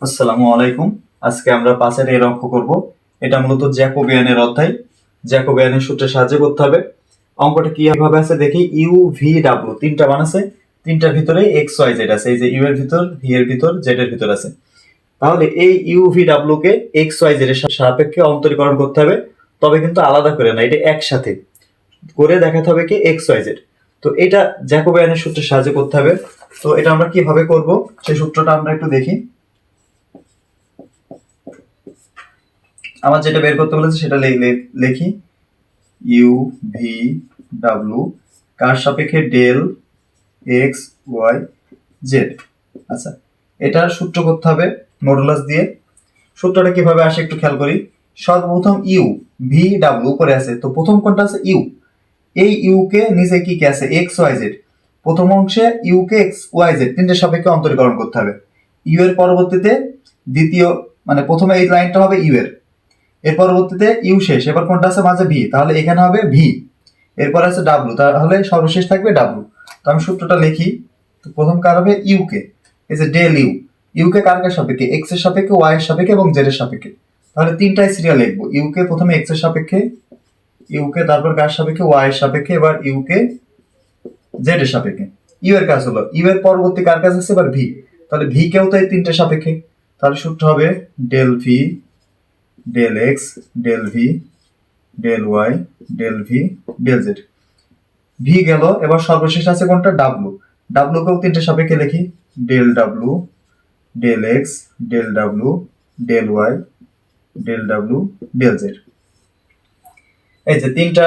আসসালামু আলাইকুম। আজকে আমরা 5 এর অঙ্ক করব। এটা মূলত জ্যাকোবিয়ানের অধ্যায়। জ্যাকোবিয়ানের সূত্রের সাহায্যে করতে হবে। অঙ্কটা কিভাবে আছে দেখি। ইউ ভি ডাব্লিউ তিনটা মান আছে, তিনটার ভিতরে এক্স ওয়াই জেড আছে। এই যে ইউ এর ভিতর, ভি এর ভিতর, জেড এর ভিতর আছে। তাহলে এই ইউ ভি ডাব্লিউ কে এক্স ওয়াই জেড এর সাপেক্ষে অন্তরীকরণ করতে হবে। তবে কিন্তু আলাদা করে না, এটা একসাথে করে দেখাতে হবে কি এক্স ওয়াই জেড। তো এটা জ্যাকোবিয়ানের সূত্রের সাহায্যে করতে হবে। তো এটা আমরা কিভাবে করব সেই সূত্রটা আমরা একটু দেখি। আমার যেটা বের করতে বলেছে সেটা লিখি। ইউ ভি ডাব্লিউ কার সাপেক্ষে ডেল এক্স ওয়াই জেড। আচ্ছা, এটার সূত্র করতে হবে মডুলাস দিয়ে। সূত্রটা কিভাবে আসে একটু খেয়াল করি। সর্বপ্রথম ইউ ভি ডাব্লিউ উপরে আছে, তো প্রথম কোনটা আছে ইউ। এই ইউ কে নিচে কি কে আছে এক্স ওয়াই জেড। প্রথম অংশে ইউ কে এক্স ওয়াই জেড তিনটে সাপেক্ষে অন্তরীকরণ করতে হবে। ইউ এর পরবর্তীতে দ্বিতীয় মানে প্রথমে এই লাইনটা হবে ইউ এর পরবর্তীতে ইউ শেষ, এবার কোনটা আছে মাঝে ভি, তাহলে এখানে হবে ভি। এরপর আছে ডাব্লিউ, তাহলে সর্বশেষ থাকবে ডাব্লিউ। তো আমি সূত্রটা লিখি। তো প্রথম কার হবে ইউ কে, এই যে ডেল ইউ। ইউ কে কার কার সাপেক্ষে, এক্স এর সাপেক্ষে, ওয়াই এর সাপেক্ষে এবং জেড এর সাপেক্ষে। তাহলে তিনটাই সিরিয়াল লিখবো। ইউ কে প্রথমে এক্স এর সাপেক্ষে, ইউ কে তারপর কার সাপেক্ষে, ওয়াই এর সাপেক্ষে, এবার ইউ কে জেড এর সাপেক্ষে। ইউ এর কাজ হলো, ইউ এর পরবর্তী কার কাজ আছে এবার ভি। তাহলে ভি কেও তো এই তিনটে সাপেক্ষে। তাহলে সূত্র হবে del v del x del v del Y del v del z. V গেল, এবার সর্বশেষ আছে কোনটা ডাব্লু। ডাব্লু কেও তিনটে সাপেক্ষে লিখি। Del W del x del W del Y del W del Z. এই যে তিনটা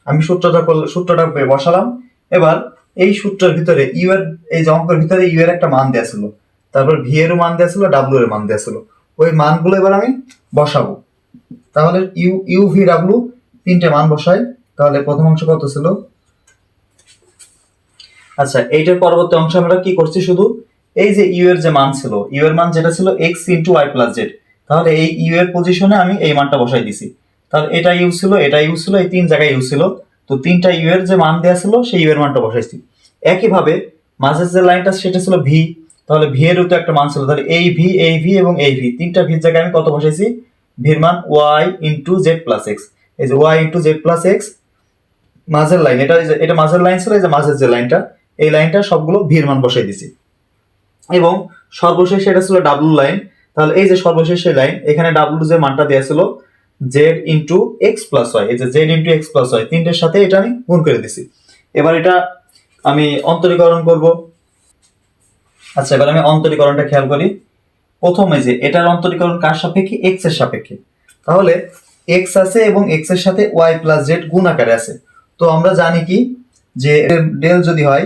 আমি সূত্রটা বসালাম। এবার এই সূত্রের ভিতরে ইউ এর, এই যে অঙ্কের ভিতরে ইউ এর একটা মান দেয়া ছিল, তারপর ভি এর মান দেয়া ছিল, ডাব্লু এর মান দেয়া ছিল। ওই মানগুলো এবার আমি বসাবো। তাহলে ইউ ইউ ভি ডাব্লু তিনটে মান বসাই। তাহলে প্রথম অংশ কত ছিল। আচ্ছা, এইটার পরবর্তী অংশ আমরা কি করছি, শুধু এই যে ইউ এর যে মান ছিল, ইউ এর মান যেটা ছিল x into y plus z. তাহলে এই ইউ এর পজিশনে আমি এই মানটা বসাই দিছি। তাহলে এটা ইউ ছিল, এটা ইউ ছিল, এই তিন জায়গায় ইউ ছিল। তো তিনটা ইউ এর যে মান দেয়া ছিল সেই ইউ এর মানটা বসাইছি। একইভাবে মাঝের যে লাইনটা সেটা ছিল ভি। তাহলে ভি এর তো একটা মান ছিল, তাহলে এই ভি এবং এই ভি, তিনটা ভির জায়গায় আমি কত বসাইছি, ভির মান y into z plus x. এই যে y into z plus x মাঝের লাইন, এটা মাঝের লাইন ছিল, এই যে মাঝের যে লাইনটা, এই লাইনটা সবগুলো ভির মান বসাই দিছি। এবং সর্বশেষ এটা ছিল ডাব্লু লাইন। তাহলে এই যে সর্বশেষ এই লাইন, এখানে ডাব্লু যে মানটা দেওয়া ছিল z into x plus y, এই যে z into x plus y তিনটের সাথে এটা আমি গুণ করে দিছি। এবার এটা আমি অন্তরীকরণ করব। আচ্ছা, এবার আমি অন্তরীকরণটা খেয়াল করি। প্রথমে যে এটার অন্তরীকরণ কার সাপেক্ষে, এক্স এর সাপেক্ষে। তাহলে এক্স আছে এবং এক্স এর সাথে ওয়াই প্লাস জেড গুণ আকারে আছে। তো আমরা জানি কি যে ডেল যদি হয়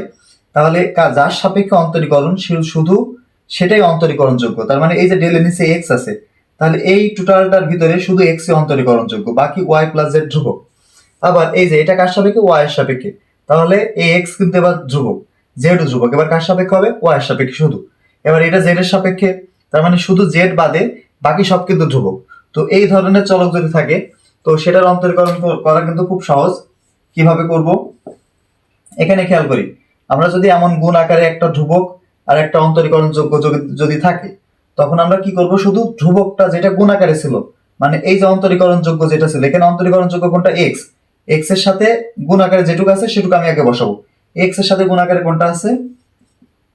তাহলে যার সাপেক্ষে অন্তরীকরণ শুধু সেটাই অন্তরীকরণযোগ্য। তার মানে এই যে ডেল এর নিচে এক্স আছে, তাহলে এই টোটালটার ভিতরে শুধু এক্স এ অন্তরীকরণযোগ্য, বাকি ওয়াই প্লাস জেড ধ্রুবক। আবার এই যে এটা কার সাপেক্ষে, ওয়াই এর সাপেক্ষে। তাহলে এই এক্স কিন্তু এবার ধ্রুবক, জেড ধ্রুবক। এবার কার সাপেক্ষে হবে, ওয়াই এর সাপেক্ষে শুধু। এবার এটা জেড এর সাপেক্ষে, তার মানে শুধু জেড বাদে বাকি সব কিন্তু ধ্রুবক। তো এই ধরনের চলক যদি থাকে তো সেটার অন্তরীকরণ করা কিন্তু খুব সহজ। কিভাবে করব, এখানে খেয়াল করি। আমরা যদি এমন গুণ আকারে একটা ধ্রুবক আর একটা অন্তরীকরণযোগ্য যদি থাকে, তখন আমরা কি করব, শুধু ধ্রুবকটা যেটা গুণ আকারে ছিল, মানে এই যে অন্তরীকরণযোগ্য যেটা ছিল, এখানে অন্তরীকরণযোগ্য কোনটা এক্স, এক্স এর সাথে গুণ আকারে যেটুকু আছে সেটুকু আমি আগে বসাবো। এক্স এর সাথে গুণ আকারে কোনটা আছে,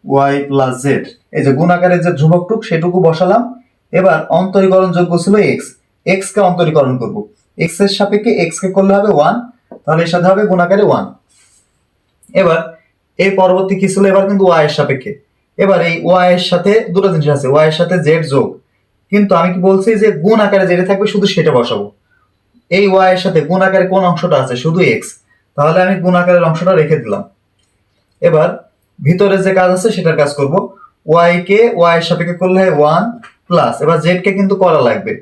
ওয়াই প্লাস জেড। এই যে গুণ আকারের যে ধ্রুবকটুক সেটুকু বসালাম। এবার অন্তরীকরণযোগ্য ছিল এক্স, এক্স কে অন্তরীকরণ করব। এক্স এর সাপেক্ষে এক্স কে করলে হবে ওয়ান, তাহলে এর সাথে হবে গুণ আকারে ওয়ান। এবার এই পরবর্তী কি ছিল, এবার কিন্তু ওয়াই এর সাপেক্ষে। এবার এই ওয়াই এর সাথে দুটো জিনিস আছে, ওয়াই এর সাথে জেড যোগ। কিন্তু আমি কি বলছি যে গুণ আকারে যেটা থাকবে শুধু সেটা বসাবো। এই ওয়াই এর সাথে গুণ আকারে কোন অংশটা আছে, শুধু এক্স। তাহলে আমি গুণ আকারের অংশটা রেখে দিলাম। এবার ভিতরে যে কাজ আছে সেটার কাজ করব। ওয়াই কে ওয়াই এর সাপেক্ষে করলে হয় ওয়ান প্লাস, এবার জেড কে কিন্তু করা লাগবে।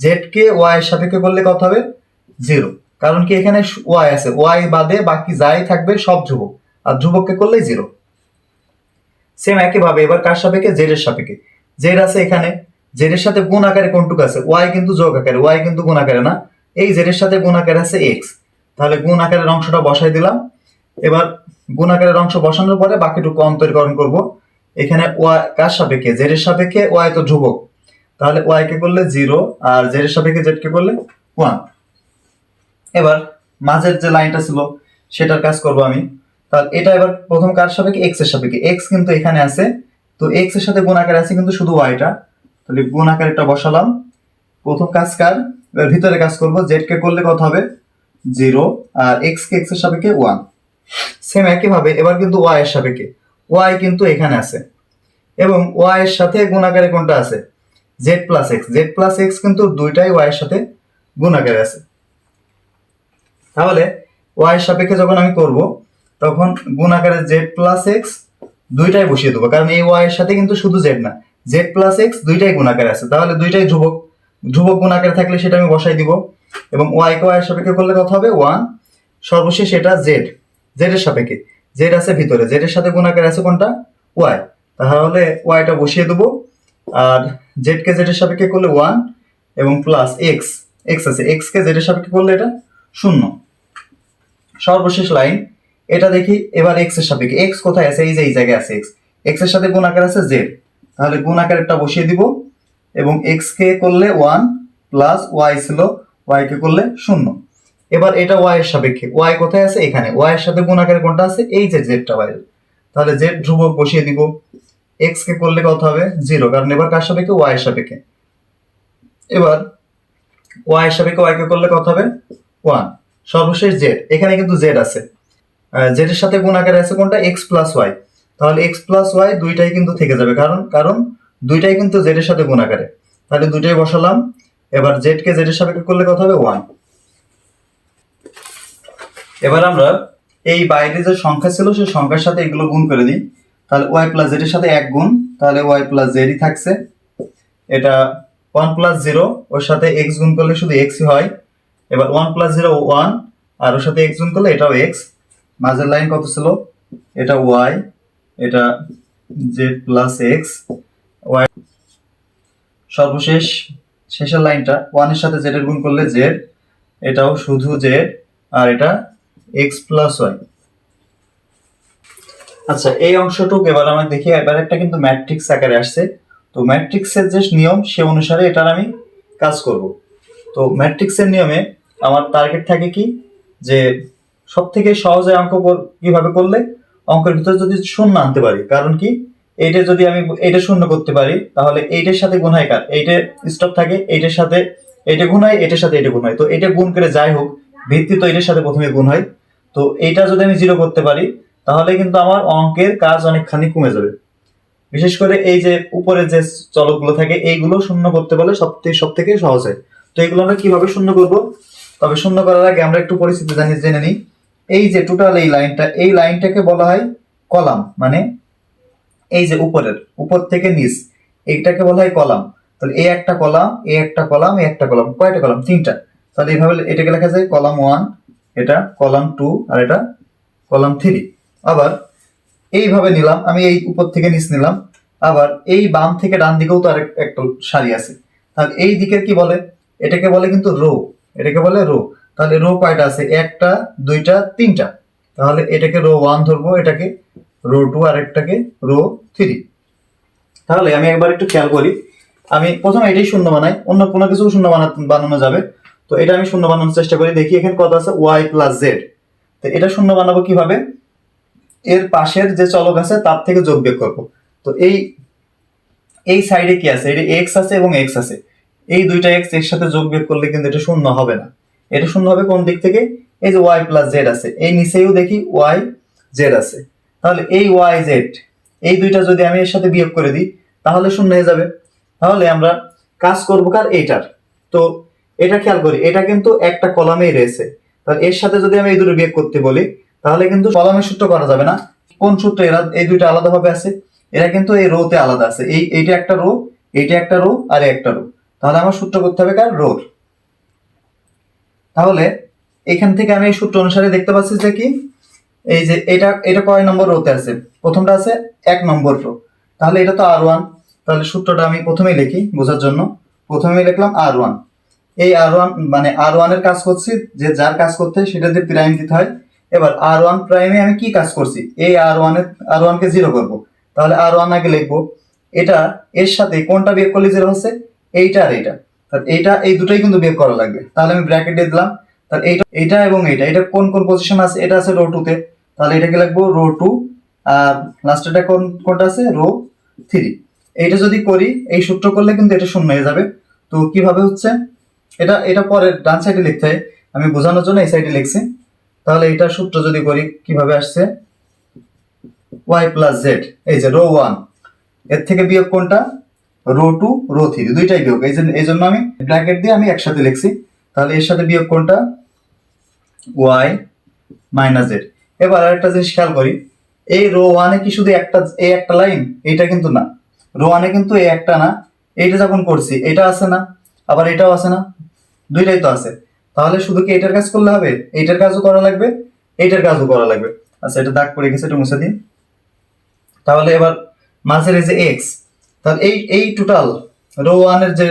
জেড কে ওয়াই এর সাপেক্ষে করলে কত হবে, জিরো। কারণ কি এখানে ওয়াই আছে, ওয়াই বাদে বাকি যাই থাকবে সব ধ্রুবক, আর ধ্রুবককে করলে জিরো। সেম একইভাবে এবার কার সাপেক্ষে, জেড এর সাপেক্ষে। জেড আছে এখানে, জেড এর সাথে গুণ আকারে কোনটুকু আছে, ওয়াই কিন্তু যোগ আকারে, ওয়াই কিন্তু গুণ আকারে না। এই জেড এর সাথে গুণ আকারে আছে এক্স, তাহলে গুণ আকারের অংশটা বসাই দিলাম। এবার গুণ আকারের অংশ বসানোর পরে বাকিটুকু অন্তরীকরণ করব। এখানে ওয়াই কার সাপেক্ষে, জেড এর সাপেক্ষে, ওয়াই তো ধ্রুবক, তাহলে ওয়াই কে করলে 0 আর জেড এর সাপেক্ষে জেড কে করলে 1। এবার মাঝের যে লাইনটা ছিল সেটার কাজ করব আমি। তাহলে এটা এবার প্রথম কার সাপেক্ষে, এক্স এর সাপেক্ষে, এক্স কিন্তু এখানে আছে, তো এক্স এর সাথে গুণ আকারে আছে কিন্তু শুধু ওয়াইটা, তাহলে গুণ আকারেটা বসালাম। প্রথম কাজ কার, এবার ভিতরে কাজ করব, জেড কে করলে কত হবে 0 আর এক্স কে এক্স এর সাপেক্ষে 1। সেম একই ভাবে এবার কিন্তু ওয়াই এর সাপেক্ষে, ওয়াই কিন্তু এখানে আছে এবং ওয়াই এর সাথে গুণ আকারে কোনটা আছে, Z plus x, Z plus x কিন্তু দুইটাই ওয়াই এর সাথে গুণ আকারে আছে। তাহলে ওয়াই এর সাপেক্ষে যখন আমি করব তখন গুণ আকারে জেড প্লাস এক্স দুইটাই বসিয়ে দেবো, কারণ এই ওয়াই এর সাথে কিন্তু শুধু জেড না, জেড প্লাস এক্স দুইটাই গুণ আকারে আছে, তাহলে দুইটাই ধ্রুবক, ধ্রুবক গুণ আকারে থাকলে সেটা আমি বসাই দিব এবং ওয়াই কে ওয়াই এর সাপেক্ষে করলে কত হবে 1। সর্বশেষ এটা জেড, জেড এর সাপেক্ষে, জেড আছে ভিতরে, জেড এর সাথে গুণ আকারে আছে কোনটা ওয়াই, তাহলে ওয়াইটা বসিয়ে দেবো আর জেড কে জেড এর সাপেক্ষে করলে 1 এবং প্লাস এক্স, এক্স আছে, এক্স কে জেড এর সাপেক্ষে করলে এটা 0। সর্বশেষ লাইন এটা দেখি এবার এক্স এর সাপেক্ষে, এক্স কোথায় আছে, এই যে এই জায়গায় আছে এক্স, এক্স এর সাথে গুণ আকার আছে জেড, তাহলে গুণ আকারেরটা বসিয়ে দিব এবং এক্স কে করলে 1 প্লাস ওয়াই ছিল, ওয়াই কে করলে 0। এবার এটা ওয়াই এর সাপেক্ষে, ওয়াই কোথায় আছে এখানে, ওয়াই এর সাথে গুণ আকারে কোনটা আছে, এই যে জেডটা ওয়াই, তাহলে জেড ধ্রুবক বসিয়ে দিব, এক্স কে করলে কত হবে 0, কারণ এবার কার সাপেক্ষে, ওয়াই এর সাপেক্ষে। এবার ওয়াই এর সাপেক্ষে ওয়াই কে করলে কত হবে 1। সর্বশেষ জেড, এখানে কিন্তু জেড আছে, জেড এর সাথে গুণ আকারে আছে কোনটা এক্স প্লাস ওয়াই, তাহলে এক্স প্লাস ওয়াই দুইটাই কিন্তু থেকে যাবে, কারণ কারণ দুইটাই কিন্তু জেড এর সাথে গুণ আকারে, তাহলে দুইটাই বসালাম। এবার জেড কে জেড এর সাপেক্ষে করলে কত হবে 1। এবার আমরা এই বাইরে যে সংখ্যা ছিল সেই সংখ্যার সাথে এগুলো গুণ করে দিই, তাহলে ওয়াই প্লাস জেড এর সাথে 1 গুণ, তাহলে ওয়াই প্লাস জেডই থাকছে, এটা 1 প্লাস 0, ওর সাথে এক্স গুণ করলে শুধু এক্সই হয়। এবার 1 প্লাস 0 1, আর ওর সাথে এক্স গুণ করলে এটাও এক্স। মাঝের লাইন কত ছিল, এটা ওয়াই, এটা জেড প্লাস এক্স ওয়াই। সর্বশেষ শেষের লাইনটা 1 এর সাথে জেড এর গুণ করলে জেড, এটাও শুধু জেড, আর এটা এক্স প্লাস ওয়াই। আচ্ছা এই অংশটুকু এবার আমরা দেখি, এবার একটা কিন্তু ম্যাট্রিক্স আকারে আসছে, তো ম্যাট্রিক্সের যে নিয়ম সে অনুসারে এটার আমি কাজ করব। তো ম্যাট্রিক্সের নিয়মে আমার টার্গেট থাকে কি, যে সব থেকে সহজে অঙ্ক কিভাবে করলে অঙ্কের ভিতরে যদি শূন্য আনতে পারি, কারণ কি এইটা যদি আমি এইটা শূন্য করতে পারি তাহলে এইটার সাথে গুণ হয় কার, এইটা স্টপ থাকে, এইটার সাথে এইটা গুণ হয়, এটার সাথে এটা গুণ হয়, তো এটা গুণ করে যাই হোক ভিত্তি তো এটার সাথে প্রথমে গুণ হয়, তো এইটা যদি আমি 0 করতে পারি তাহলে কিন্তু আমার অঙ্কের কাজ অনেকখানি কমে যাবে। বিশেষ করে এই যে উপরে যে চলকগুলো থাকে এইগুলো শূন্য করতে বলে সব থেকে সহজ হয়। তো এগুলো আমরা কিভাবে শূন্য করব, তবে শূন্য করার আগে আমরা একটু পরিস্থিতি জেনে নিই। এই যে টোটাল এই লাইনটা, এই লাইনটাকে বলা হয় কলাম, মানে এই যে উপরের উপর থেকে নিচ এইটাকে বলা হয় কলাম। তাহলে এই একটা কলাম, এই একটা কলাম, এই একটা কলাম, কয়টা কলাম 3টা, তাহলে এইভাবে এটাকে লেখা যায় কলাম 1, এটা কলাম 2 আর এটা কলাম 3। আবার এইভাবে নিলাম আমি, এই উপর থেকে নিচ নিলাম, আবার এই বাম থেকে ডান দিকেও তো আরেক একটা সারি আছে, তাহলে এই দিকের কি বলে, এটাকে বলে কিন্তু রো, এটাকে বলে রো। তাহলে রো কয়টা আছে, একটা দুইটা তিনটা, তাহলে এটাকে রো 1 ধরবো, এটাকে রো 2 আর একটাকে রো 3। তাহলে আমি একবার একটু খেয়াল করি, আমি প্রথমে এটাই শূন্য বানাই, অন্য কোনো কিছু শূন্য বানানো যাবে, তো এটা আমি শূন্য বানানোর চেষ্টা করি, দেখি এখানে কত আছে ওয়াই প্লাস জেড। তো এটা শূন্য বানাবো কিভাবে, এর পাশের যে চলক আছে তার থেকে যোগ বিয়োগ করবো। তো এই সাইডে কি আছে, এটা এক্স আছে এবং এক্স আছে, এই দুইটা এক্স এর সাথে যোগ বিয়োগ করলে কিন্তু এটা শূন্য হবে না, এটা শূন্য হবে কোন দিক থেকে, এই যে ওয়াই প্লাস জেড আছে, এই নিচেও দেখি ওয়াই জেড আছে, তাহলে এই ওয়াই জেড এই দুইটা যদি আমি এর সাথে বিয়োগ করে দিই তাহলে শূন্য হয়ে যাবে। তাহলে আমরা কাজ করবো কার, এইটার। তো এটা খেয়াল করি, এটা কিন্তু একটা কলামেই রয়েছে, তাহলে এর সাথে যদি আমি এই দুটো বিয়োগ করতে বলি তাহলে কিন্তু কলামের সূত্র করা যাবে না। কোন সূত্র, এরা এই দুইটা আলাদা ভাবে আছে, এরা কিন্তু এই রোতে আলাদা আছে, এইটা একটা রো, এইটা একটা রো আর একটা রো, তাহলে আমার সূত্র করতে হবে কার, রোর। তাহলে এখান থেকে আমি এই সূত্র অনুসারে দেখতে পাচ্ছি যে কি, এই যে এটা এটা কয় নম্বর রোতে আছে, প্রথমটা আছে 1 নম্বর রো, তাহলে এটা তো R1, তাহলে সূত্রটা আমি প্রথমেই লিখি বোঝার জন্য, প্রথমেই লিখলাম R1। এই R1 মানে R1 এর কাজ করছি, যে যার কাজ করতে হয় সেটা দিয়ে প্রাইম দিতে হয়। এবার R1 প্রাইমে আমি কি কাজ করছি, এই R1 কে 0 করব, তাহলে আর ওয়ান আগে লিখবো। এটা এর সাথে কোনটা বিয়োগ করলে 0 হচ্ছে? এইটা আর এইটা। তাহলে এইটা এই দুটোই কিন্তু বিয়োগ করা লাগবে। তাহলে আমি ব্র্যাকেট দিয়ে দিলাম। তাহলে এইটা এবং এইটা এটা কোন কোন পজিশন আছে? এটা আছে রো 2 তে, তাহলে এটাকে লিখবো রো 2, আর লাস্টেরটা কোনটা আছে? রো 3। এইটা যদি করি, এই সূত্র করলে কিন্তু এটা শূন্য হয়ে যাবে। তো কিভাবে হচ্ছে এটা? এটা পরে ডান সাইডে লিখতে হয়, আমি বোঝানোর জন্য এই সাইডে লিখছি। তাহলে এটা সূত্র যদি করি কিভাবে আসছে? y প্লাস জেড, এই যে রো 1 এর থেকে বিয়োগ কোনটা? রো 2 রো 3 দুইটাই বিয়োগ, এই জন্য আমি ব্র্যাকেট দিয়ে আমি একসাথে লিখছি। তাহলে এর সাথে বিয়োগ কোনটা? y minus Z. এবার আরেকটা জিনিস খেয়াল করি, এই রো 1 এ কি শুধু একটা লাইন? এটা কিন্তু না। রো 1 এ কিন্তু এই একটা না, এইটা যখন করছি এটা আছে না, আবার এটাও আছে না, দুইটাই তো আছে। তাহলে শুধু কি এটার কাজ করলে হবে? এইটার কাজও করা লাগবে, এইটার কাজও করা লাগবে। আচ্ছা, এটা দাগ পড়ে গেছে, এটা মুছে দিই। তাহলে এবার মাঝের এই যে এক্স, তাহলে এই টোটাল রো 1 এর যে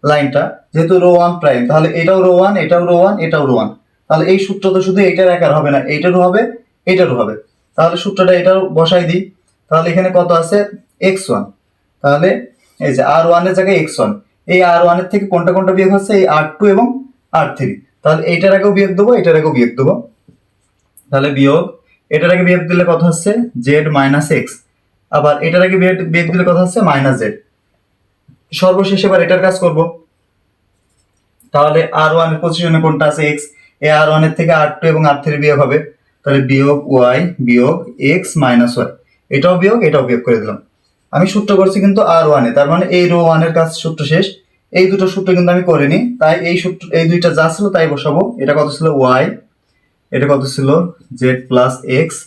লাইনটা, যেহেতু রো 1 প্রাইম, তাহলে এটাও রো 1, এটাও রো 1, এটাও রো 1। তাহলে এই সূত্র তো শুধু এইটার একার হবে না, এইটারও হবে, এইটারও হবে। তাহলে সূত্রটা এটাও বসাই দিই। তাহলে এখানে কত আছে? x1। তাহলে এই যে r1 এর জায়গায় x1, এই r1 এর থেকে কোনটা কোনটা বিয়োগ হচ্ছে? এই r2 এবং r3। তাহলে এইটার আগেও বিয়োগ দেবো, এটার আগেও বিয়োগ দেবো। তাহলে বিয়োগ, এটার আগে বিয়োগ দিলে কত হচ্ছে? z minus x. আবার এটার আগে বিয়োগ দিলে কত হচ্ছে? Minus Z. সর্বশেষ এবার এটার কাজ করব। তাহলে আর ওয়ান এর পজিশনে কোনটা আছে? এক্স। এই আর ওয়ান এর থেকে আর টু এবং আর থ্রি বিয়োগ হবে, তাহলে বিয়োগ ওয়াই বিয়োগ এক্স মাইনাস ওয়াই। এটাও বিয়োগ, এটাও বিয়োগ করে দিলাম। আমি সূত্র করছি কিন্তু আর ওয়ানে, তার মানে এই রো ওয়ান এর কাজ সূত্র শেষ। এই দুটো সূত্র কিন্তু আমি করিনি, তাই এই সূত্র এই দুইটা যা ছিল তাই বসাবো। এটা কত ছিল? ওয়াই। এটা কত ছিল? Z plus x.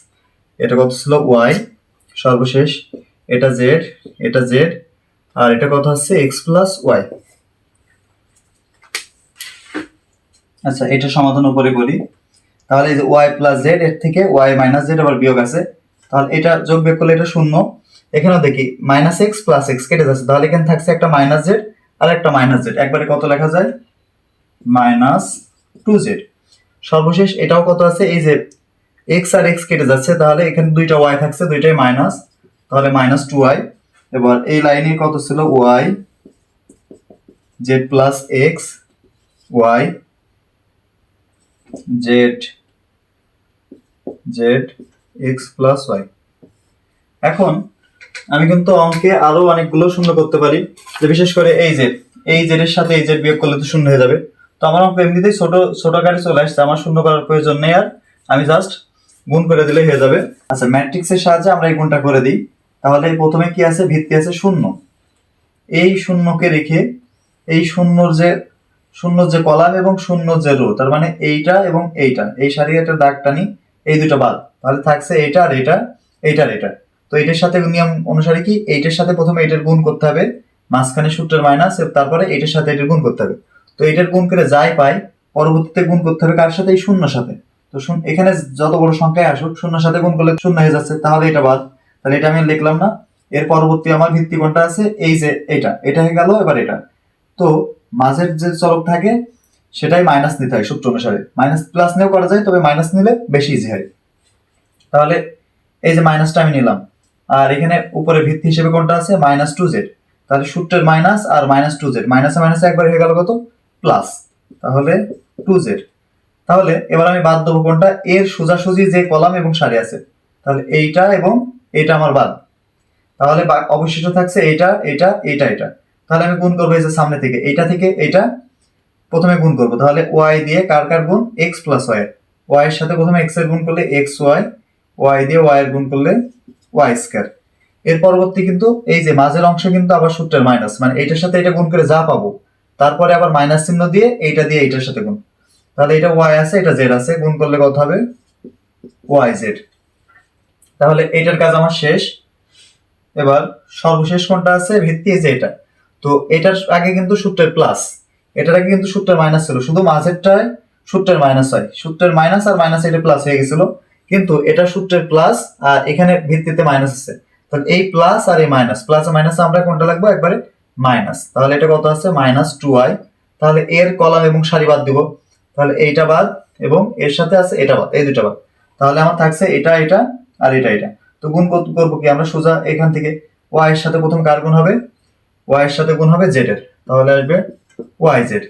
এটা কত ছিল? ওয়াই। সর্বশেষ এটা জেড, এটা জেড, আর এটা কত হচ্ছে? X plus y. আচ্ছা, এটা সমাধান উপরে করি। তাহলে এই যে ওয়াই প্লাস জেড, এর থেকে ওয়াই মাইনাস জেড আবার বিয়োগ আছে, তাহলে এটা যোগ বিয়োগ করলে এটা শূন্য। এখানেও দেখি মাইনাস এক্স প্লাস এক্স কেটে যাচ্ছে, তাহলে এখানে থাকছে একটা মাইনাস জেড আর একটা মাইনাস জেড, একবারে কত লেখা যায়? Minus 2z। সর্বশেষ এটাও কত আছে? এই যে এক্স আর এক্স কেটে যাচ্ছে, তাহলে এখানে দুইটা ওয়াই থাকছে, দুইটাই মাইনাস, তাহলে মাইনাস 2y। এবার এই লাইনে কত ছিল? Y z plus x, y z z x plus y. এখন আমি কিন্তু অঙ্কে আরো অনেকগুলো শূন্য করতে পারি, যে বিশেষ করে এই জেড এর সাথে এই জেড বিয়োগ করলে তো শূন্য হয়ে যাবে। তো আমার অঙ্ক এমনিতেই ছোট আকারে চলে আসছে, আমার শূন্য করার প্রয়োজন নেই, আর আমি জাস্ট গুণ করে দিলেই হয়ে যাবে। আচ্ছা, ম্যাট্রিক্সের সাহায্যে আমরা এই গুণটা করে দিই। তাহলে প্রথমে কি আছে? ভিত্তি আছে শূন্য। এই শূন্যকে রেখে এই শূন্যর যে কলাম এবং শূন্যর যে রো, তার মানে এইটা এবং এইটা, এই সারি একটা দাগ টানি, এই দুটো বাদ, তাহলে থাকছে এইটা আর এটা, এইটা আর এটা। তো এটার সাথে নিয়ম অনুসারে কি? এইটার সাথে প্রথমে এটার গুণ করতে হবে, মাঝখানে সূত্রের মাইনাস, তারপরে এটার সাথে এটার গুণ করতে হবে। তো এটার গুণ করে যাই পাই, পরবর্তীতে গুণ করতে হবে কার সাথে? এই শূন্যর সাথে। তো এখানে যত বড় সংখ্যায় আসুক, শূন্যর সাথে গুণ করলে শূন্য হয়ে যাচ্ছে, তাহলে এটা বাদ, তাহলে এটা আমি লিখলাম না। এর পরবর্তী আমার ভিত্তি কোনটা আছে? এই যে এটা হয়ে গেল। এবার এটা, তো মাঝের যে চলক থাকে সেটাই মাইনাস নিতে হয় সূত্র অনুসারে। মাইনাস প্লাস নিয়েও করা যায়, তবে মাইনাস নিলে বেশি ইজি হয়। তাহলে এই যে মাইনাসটা আমি নিলাম, আর এখানে উপরে ভিত্তি হিসেবে কোনটা আছে? Minus 2z। তাহলে সূত্রের মাইনাস আর মাইনাস 2z, মাইনাসে মাইনাসে একবার হয়ে গেল কত? প্লাস, তাহলে 2z। তাহলে এবার আমি বাদ দেবো কোনটা? এর সোজাসুজি যে কলাম এবং সারি আছে, তাহলে এইটা এবং এইটা আমার বাদ। তাহলে অবশিষ্ট থাকছে এইটা, এটা, এইটা, এটা। তাহলে আমি গুণ করবো এই যে সামনে থেকে এইটা প্রথমে গুণ করবো। তাহলে ওয়াই দিয়ে কার গুণ? X plus Y. ওয়াই এর সাথে প্রথমে এক্স এর গুণ করলে এক্স ওয়াই, ওয়াই দিয়ে ওয়াই এর গুণ করলে ওয়াই স্কয়ার। এর পরবর্তী কিন্তু এই যে মাঝের অংশ কিন্তু আবার সূত্রের মাইনাস, মানে এইটার সাথে এটা গুণ করে যা পাবো, তারপরে আবার মাইনাস চিহ্ন দিয়ে এইটার সাথে গুণ। তাহলে এটা ওয়াই আছে, এটা জেড আছে, গুণ করলে কত হবে? Y z. তাহলে এইটার কাজ আমার শেষ। এবার সর্বশেষ কোনটা আছে? ভিত্তি, এই যে এটা। তো এটার আগে কিন্তু সূত্রের প্লাস, এটার আগে কিন্তু সূত্রের মাইনাস ছিল, শুধু মাঝেরটায় সূত্রের মাইনাস হয়, সূত্রের মাইনাস আর মাইনাস এটা প্লাস হয়ে গেছিল, কিন্তু এটা সূত্রের প্লাস আর এখানে ভিত্তিতে মাইনাস আছে। তাহলে এই প্লাস আর এই মাইনাস, প্লাস আর মাইনাস আমরা কোনটা লাগবে? একবারে মাইনাস। তাহলে এটা কত আছে? Minus 2y। তাহলে এর কলাম এবং সারি বাদ দিব, তাহলে এইটা বাদ এবং এর সাথে আছে এটা বাদ, এই দুটো বাদ। তাহলে আমার থাকছে এটা, এটা আর এটা, এটা। তো গুণ করবো কি আমরা সোজা এখান থেকে ওয়াই এর সাথে প্রথম কার গুণ হবে, ওয়াই এর সাথে গুণ হবে জেড এর, তাহলে আসবে ওয়াই জেড।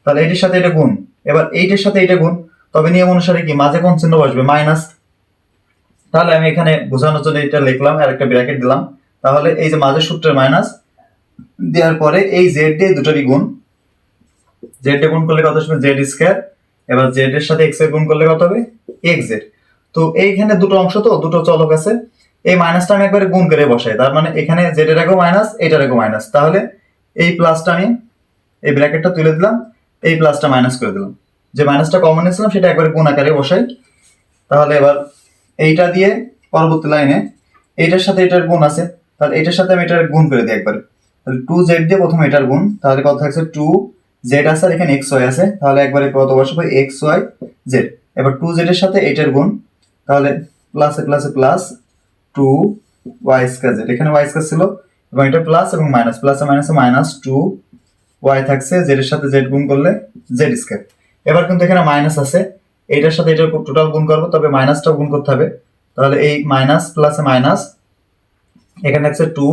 তাহলে এইটার সাথে এটা গুণ, এবার এইটার সাথে এটা গুণ, তবে নিয়ম অনুসারে কি মাঝে কোন চিহ্ন বসবে, মাইনাস। তাহলে আমি এখানে বোঝানোর জন্য এটা লিখলাম আর একটা ব্র্যাকেট দিলাম। তাহলে এই যে মাঝের সূত্রের মাইনাস দেওয়ার পরে এই জেড দিয়ে দুটোরই গুণ, জেড দিয়ে গুণ করলে কত আসবে জেড স্কয়ার, এবার জেড এর সাথে এক্স এর গুণ করলে কত হবে এক্স জেড। তো এইখানে দুটো অংশ, তো দুটো চলক আছে, এই মাইনাসটা আমি একবারে গুণ করে বসাই, তার মানে এখানে জেড এর আগেও মাইনাস, এটার আগেও মাইনাস, তাহলে এই প্লাসটা আমি এই ব্র্যাকেটটা তুলে দিলাম, এই প্লাসটা মাইনাস করে দিলাম, যে মাইনাসটা কমন নিয়েছিলাম সেটা একবারে গুণ আকারে বসাই। তাহলে এবার এইটা দিয়ে পরবর্তী লাইনে এইটার সাথে এটার গুণ আছে, তাহলে এটার সাথে আমি এটার গুণ করে দিই একবারে। তাহলে টু জেড দিয়ে প্রথমে এটার গুণ, তাহলে কত থাকছে টু জেড আছে আর এখানে এক্স ওয়াই আছে, তাহলে একবারে কত বসাবো এক্স ওয়াই জেড। এবার টু জেড এর সাথে এটার গুণ, তাহলে প্লাসে প্লাসে plus two y square z, এখানে ওয়াই স্কয়ার ছিল এবং এটা প্লাস এবং মাইনাস, প্লাসে মাইনাসে মাইনাস টু ওয়াই থাকছে, জেড এর সাথে জেড গুণ করলে জেড স্কয়ার। এবার কিন্তু এখানে মাইনাস আছে, এইটার সাথে এটার টোটাল গুণ করবো, তবে মাইনাসটাও গুণ করতে হবে। তাহলে এই মাইনাস প্লাসে মাইনাস, এখানে থাকছে টু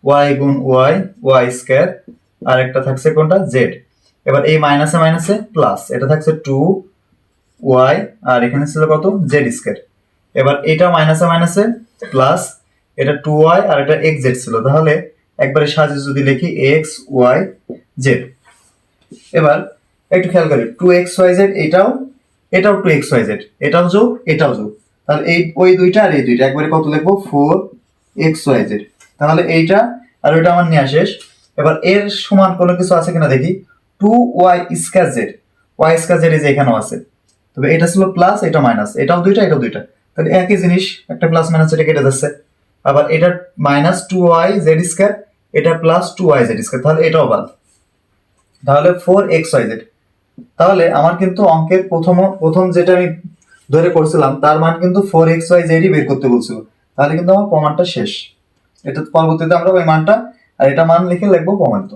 ওয়াই গুণ ওয়াই ওয়াই স্কয়ার, আর একটা থাকছে কোনটা জেড। এবার এই মাইনাসে মাইনাসে প্লাস, এটা থাকছে টু ওয়াই আর এখানে ছিল কত জেড স্কয়ার। এবার এটা মাইনাসে মাইনাসে প্লাস, এটা টু ওয়াই আর এটা এক্স জেড ছিল, তাহলে একবারে সাজিয়ে যদি লিখি এক্স ওয়াই জেড। এবার একটু খেয়াল করি টু এক্স ওয়াই জেড, এটাও এটাও টু এক্স ওয়াই জেড, এটাও যোগ এটাও যোগ, তাহলে এই ওই দুইটা আর এই দুইটা একবারে কত লিখবো ফোর এক্স ওয়াই জেড। তাহলে এইটা আর ওইটা আমার নেওয়া শেষ। এবার এর সমান কোনো কিছু আছে কিনা দেখি, two y square z, y square z এই যে এখানেও আছে, তবে এটা ছিল প্লাস এটা মাইনাস, এটাও দুইটা এটাও দুইটা, তাহলে একই জিনিস, একটা প্লাস মাইনাস এটা কেটে যাচ্ছে। আবার এটা minus two y z square, এটা plus two y z square, তাহলে এটাও বাদ, তাহলে ফোর এক্স ওয়াই জেড। তাহলে আমার কিন্তু অঙ্কের প্রথম যেটা আমি ধরে করছিলাম তার মান কিন্তু ফোর এক্স ওয়াই জেডই বের করতে বলছিল, তাহলে কিন্তু আমার প্রমাণটা শেষ। এটা পরবর্তীতে আমরা ওই মানটা আর এটা মান লিখে লিখবো প্রমাণিত।